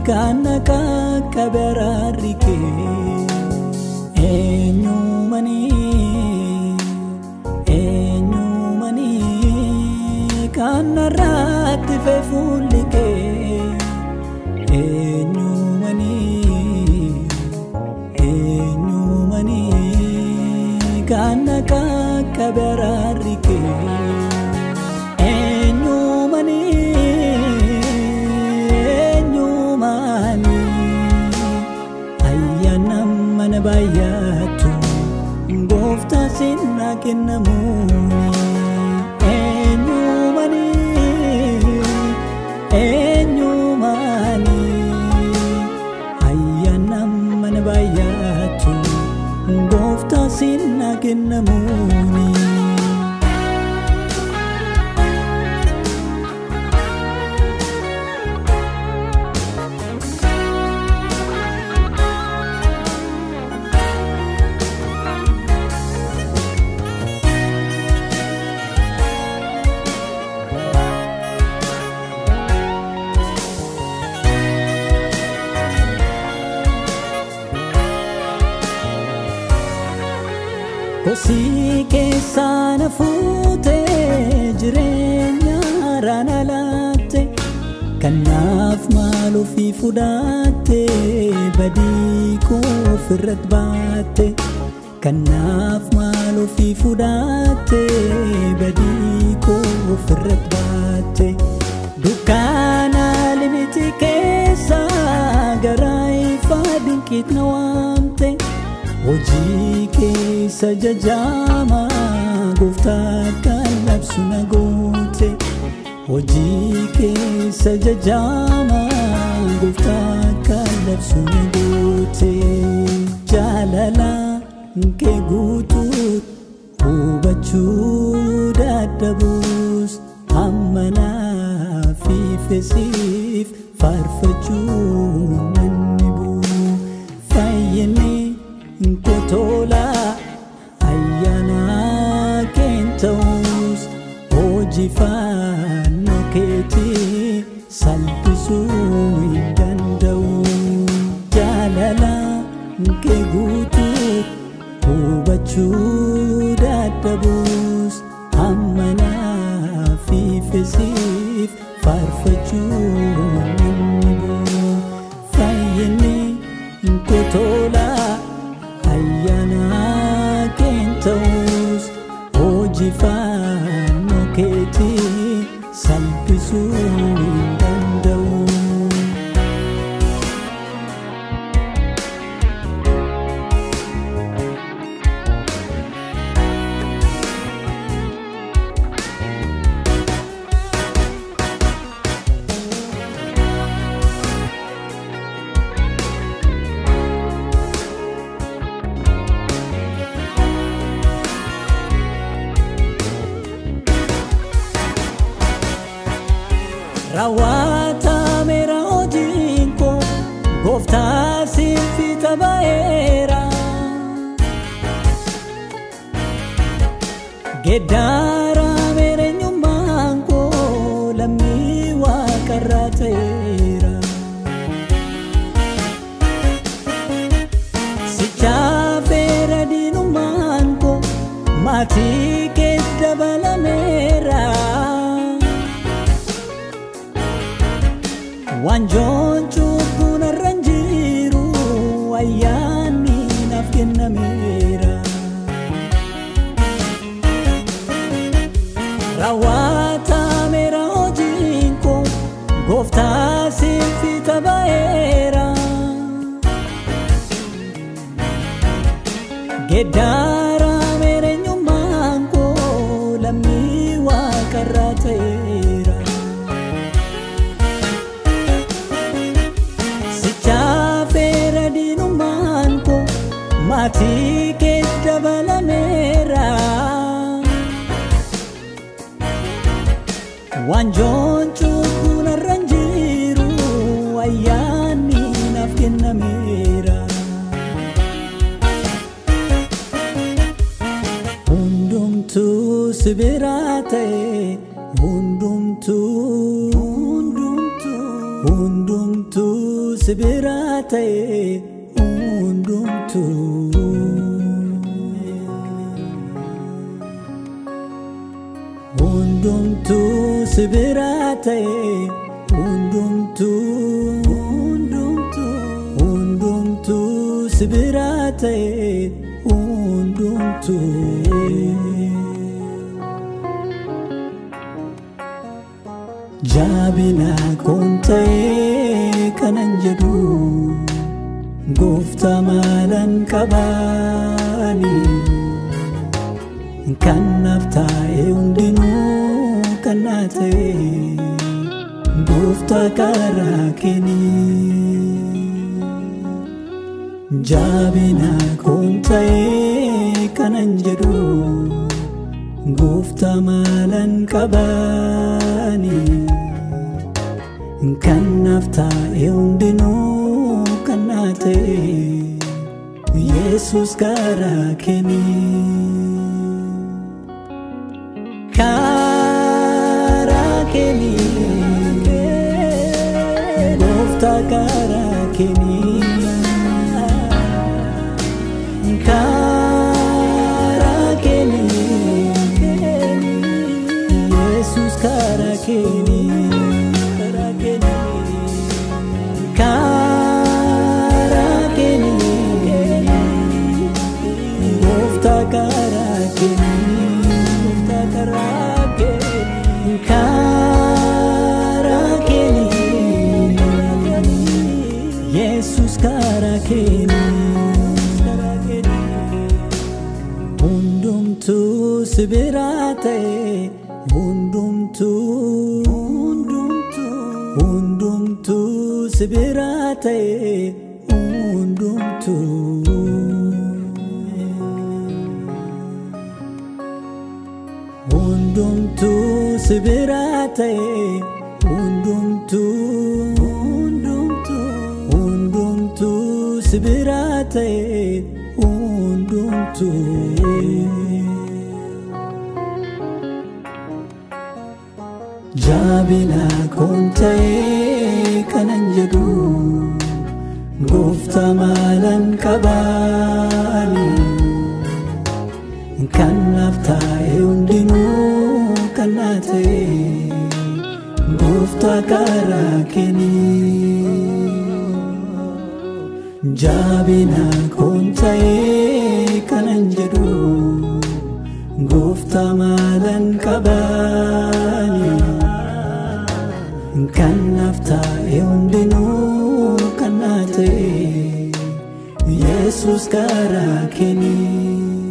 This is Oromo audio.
kana kakabararike enyumani kana ratti fefulike enyumani kana kakabararike bayatu gofta sinna kennamuni enyumani ayyanam man bayatu gofta sinna kennamuni Kosi kesana fute jirenya rana latte kanaf malu fi fudate badiko firrat batte kanaf malu fi fudate badiko firrat batte dukana limiti kesa garai fadin kitna wamte Wajike sajajama gufta kalab sunagote Wajike sajajama gufta kalab sunagote Jalala nke gutut hubachu dadabus Ammana fi fesif farfachu nanibu Fayyene Kotola ayyana kentos hojifano keti salpisu indandau jalala nke gutu hubachu dadabus ammana fi fesif farfachu nanibu fayyene kotola Ayyana kentos hojifano keti salpisu indandau Rawata mera ojinko gofta sifita baera Gedara mere nyumanko lammi wa karatera Sicha fera dinumanko mati kedabala mera Wanjon chukuna ranjiru ayani nafkena mera Rawata mera ojinko gofta sifita baera Gedara mere nyumanko lammi wa karatera Mati kedabala mera Wanjon chukuna ranjiru ayani nafkena mera Hundumtu sibirate hundumtu sibiraa ta'e hundumtuu. Hundumtuu sibiraa ta'e hundumtuu. Hundumtuu sibiraa ta'e hundumtuu. Jabina koon ta'e kanan jedhu Gooftaa maalan qabaani kan naaf ta'e hundinuu kan naa ta'e Gooftaa karaa keenii. Jabina koon ta'e kanan jedhu Gooftaa maalan qabaani kan naaf ta'e hundinuu kan naa ta'e Yesus karaa keenii. Karaa keenii Gooftaa karaa keenii. Karaa keenii Yesus karaa keenii. Karaa keenii Gooftaa karaa keenii. Karaa keenii Yesus karaa keenii. Hundumtuu sibiraa ta'e hundumtuu. Hundumtuu sibiraa ta'e hundumtuu. Hundumtuu sibiraa ta'e hundumtuu. Hundumtuu sibiraa ta'e hundumtuu. Jabina koon ta'e kanan jedhu Gooftaa maalan qabaani kan naaf ta'e hundinuu kan naa ta'e Gooftaa karaa keenii. Jabina koon ta'e kanan jedhu Gooftaa maalan qabaani kan naaf ta'e hundinuu kan naa ta'e Yesus karaa keenii.